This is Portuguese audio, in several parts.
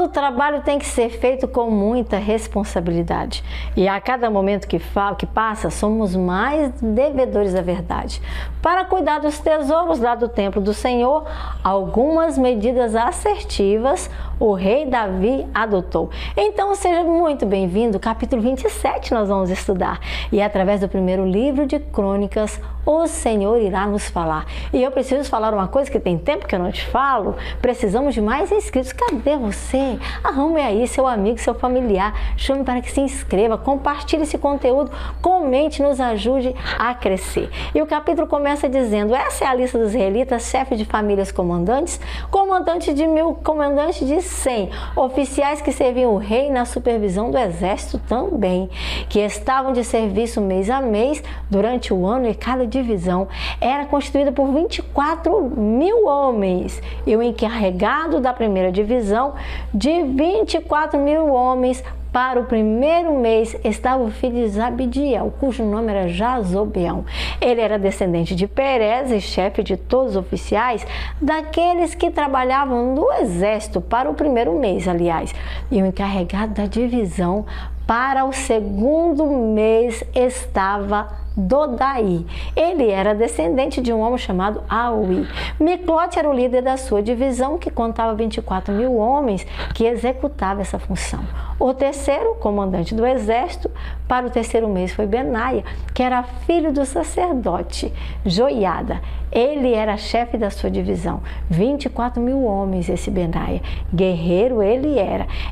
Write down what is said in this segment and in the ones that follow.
O trabalho tem que ser feito com muita responsabilidade. E a cada momento que passa, somos mais devedores da verdade. Para cuidar dos tesouros lá do templo do Senhor, algumas medidas assertivas o rei Davi adotou. Então seja muito bem-vindo, capítulo 27 nós vamos estudar. E através do primeiro livro de Crônicas, o Senhor irá nos falar. E eu preciso falar uma coisa que tem tempo que eu não te falo. Precisamos de mais inscritos. Cadê você? Arrume aí seu amigo, seu familiar. Chame para que se inscreva, compartilhe esse conteúdo, comente, nos ajude a crescer. E o capítulo começa dizendo: essa é a lista dos israelitas, chefes de famílias comandantes, comandante de 1000, comandante de 100, oficiais que serviam o rei na supervisão do exército também, que estavam de serviço mês a mês durante o ano, e cada divisão era constituída por 24.000 homens, e o encarregado da primeira divisão de 24.000 homens para o primeiro mês estava o filho de Zabdiel, cujo nome era Jazobeão. Ele era descendente de Perez e chefe de todos os oficiais daqueles que trabalhavam no exército para o primeiro mês, aliás. E o encarregado da divisão para o segundo mês estava Dodai. Ele era descendente de um homem chamado Aui. Miclote era o líder da sua divisão, que contava 24.000 homens que executavam essa função. O terceiro comandante do exército para o terceiro mês foi Benaia, que era filho do sacerdote Joiada. Ele era chefe da sua divisão. 24.000 homens esse Benaia. Guerreiro ele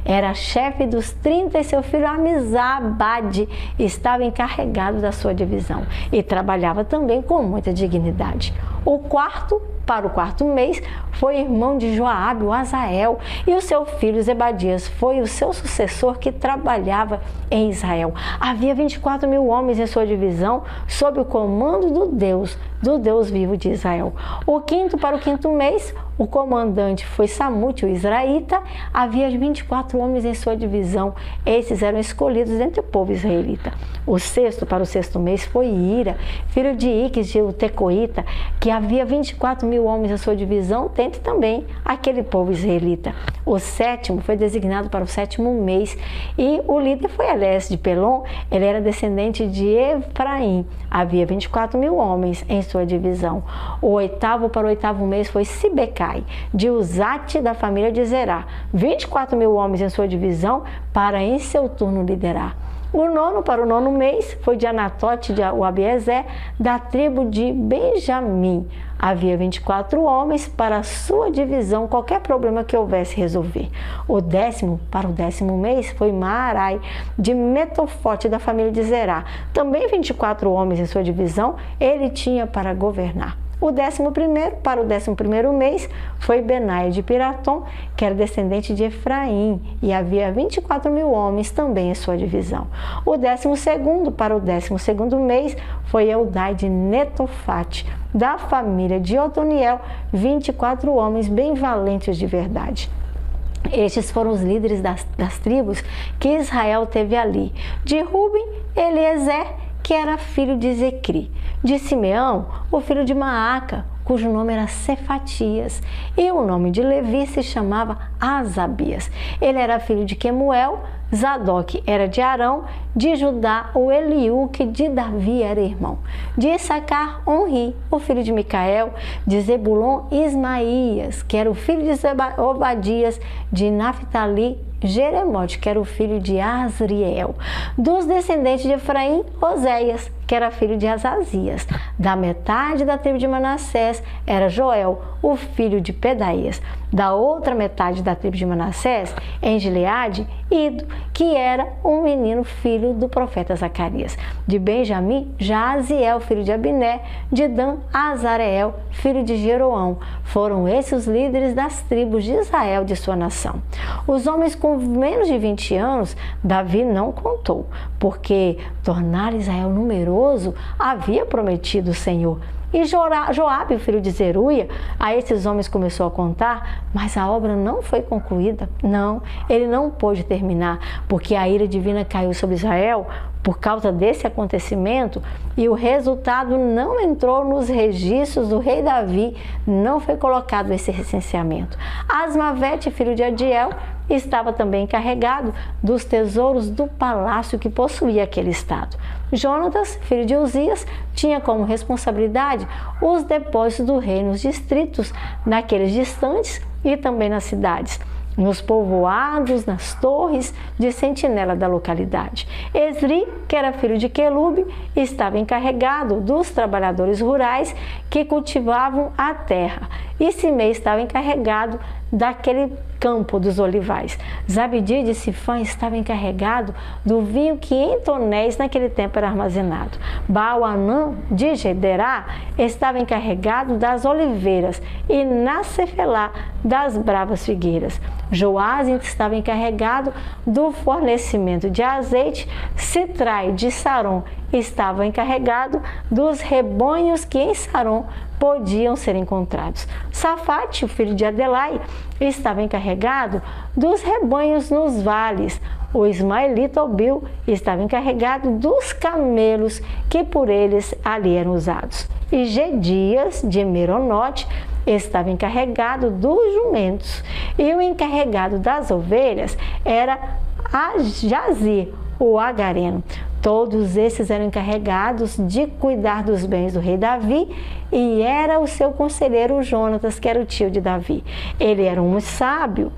era chefe dos 30 e seu filho Amizabade estava encarregado da sua divisão e trabalhava também com muita dignidade. Para o quarto mês, foi irmão de Joabe, o Azael, e o seu filho Zebadias foi o seu sucessor que trabalhava em Israel. Havia 24.000 homens em sua divisão, sob o comando do Deus vivo de Israel. Para o quinto mês, o comandante foi Samute, o israelita. Havia 24 homens em sua divisão. Esses eram escolhidos entre o povo israelita. Para o sexto mês, foi Ira, filho de Iques, de Tecoíta, que havia 24.000 homens em sua divisão, dentre também aquele povo israelita. O sétimo foi designado para o sétimo mês, e o líder foi Elés de Pelon. Ele era descendente de Efraim. Havia 24.000 homens em sua divisão. Para o oitavo mês foi Sibecai, de Uzate, da família de Zerá. 24.000 homens em sua divisão para em seu turno liderar. Para o nono mês foi de Anatote, de Abiezer, da tribo de Benjamim. Havia 24 homens para a sua divisão, qualquer problema que houvesse resolver. Para o décimo mês foi Maarai, de Metofote, da família de Zerá. Também 24 homens em sua divisão, ele tinha para governar. Para o 11º mês foi Benaia de Piratom, que era descendente de Efraim, e havia 24.000 homens também em sua divisão. Para o 12º mês foi Eudai de Netofate, da família de Otoniel, 24 homens bem valentes de verdade. Estes foram os líderes das tribos que Israel teve ali. De Ruben, Eliezer, que era filho de Zecri. De Simeão, o filho de Maaca, cujo nome era Cefatias, e o nome de Levi se chamava Asabias. Ele era filho de Quemuel. Zadok era de Arão. De Judá, o Eliú, que de Davi era irmão. De Issacar, Onri, o filho de Micael. De Zebulon, Ismaías, que era o filho de Obadias. De Naphtali, Jeremote, que era o filho de Asriel. Dos descendentes de Efraim, Oséias, que era filho de Azazias. Da metade da tribo de Manassés era Joel, o filho de Pedaías. Da outra metade da tribo de Manassés, em Gileade, Ido, que era um menino filho do profeta Zacarias. De Benjamim, Jaziel, filho de Abiné. De Dan, Azareel, filho de Jeroão. Foram esses os líderes das tribos de Israel, de sua nação. Os homens com menos de 20 anos, Davi não contou, porque tornar Israel numeroso havia prometido o Senhor. E Joabe, o filho de Zeruia, a esses homens começou a contar, mas a obra não foi concluída. Não, ele não pôde terminar, porque a ira divina caiu sobre Israel por causa desse acontecimento, e o resultado não entrou nos registros do rei Davi, não foi colocado esse recenseamento. Asmavete, filho de Adiel, estava também encarregado dos tesouros do palácio que possuía aquele estado. Jonatas, filho de Uzias, tinha como responsabilidade os depósitos do rei nos distritos, naqueles distantes e também nas cidades, nos povoados, nas torres de sentinela da localidade. Esri, que era filho de Quelube, estava encarregado dos trabalhadores rurais que cultivavam a terra. E Simei estava encarregado daquele campo dos olivais. Zabdi de Sifã estava encarregado do vinho que em tonéis naquele tempo era armazenado. Baal-Anã de Gederá estava encarregado das oliveiras e Nacefelá das bravas figueiras. Joás estava encarregado do fornecimento de azeite. Sitrai de Saron estava encarregado dos rebanhos que em Saron podiam ser encontrados. Safate, o filho de Adelai, estava encarregado dos rebanhos nos vales. O ismaelita Obil estava encarregado dos camelos que por eles ali eram usados. E Gedias de Meronote estava encarregado dos jumentos. E o encarregado das ovelhas era Jazir, o agareno. Todos esses eram encarregados de cuidar dos bens do rei Davi, e era o seu conselheiro Jonatas, que era o tio de Davi. Ele era um sábio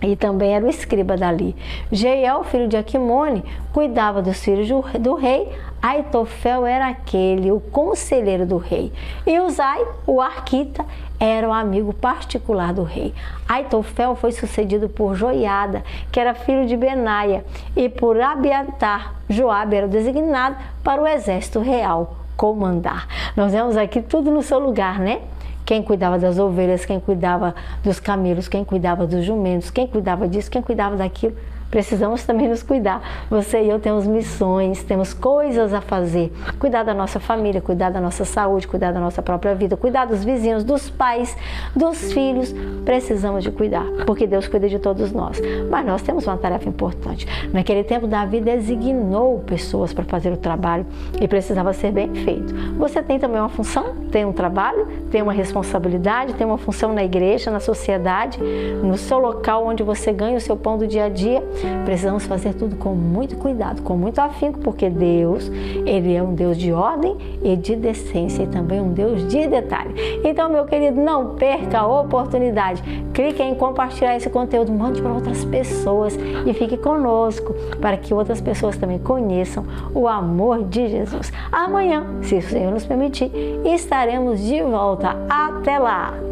e também era o escriba dali. Jeiel, filho de Aquimone, cuidava dos filhos do rei. Aitofel era aquele, o conselheiro do rei. E Uzai, o arquita, era o amigo particular do rei. Aitofel foi sucedido por Joiada, que era filho de Benaia, e por Abiatar. Joabe era o designado para o exército real comandar. Nós vemos aqui tudo no seu lugar, né? Quem cuidava das ovelhas, quem cuidava dos camelos, quem cuidava dos jumentos, quem cuidava disso, quem cuidava daquilo. Precisamos também nos cuidar. Você e eu temos missões, temos coisas a fazer. Cuidar da nossa família, cuidar da nossa saúde, cuidar da nossa própria vida, cuidar dos vizinhos, dos pais, dos filhos. Precisamos de cuidar, porque Deus cuida de todos nós. Mas nós temos uma tarefa importante. Naquele tempo, Davi designou pessoas para fazer o trabalho e precisava ser bem feito. Você tem também uma função, tem um trabalho, tem uma responsabilidade, tem uma função na igreja, na sociedade, no seu local onde você ganha o seu pão do dia a dia. Precisamos fazer tudo com muito cuidado, com muito afinco, porque Deus, Ele é um Deus de ordem e de decência, e também um Deus de detalhe. Então, meu querido, não perca a oportunidade. Clique em compartilhar esse conteúdo, mande para outras pessoas e fique conosco para que outras pessoas também conheçam o amor de Jesus. Amanhã, se o Senhor nos permitir, estaremos de volta. Até lá!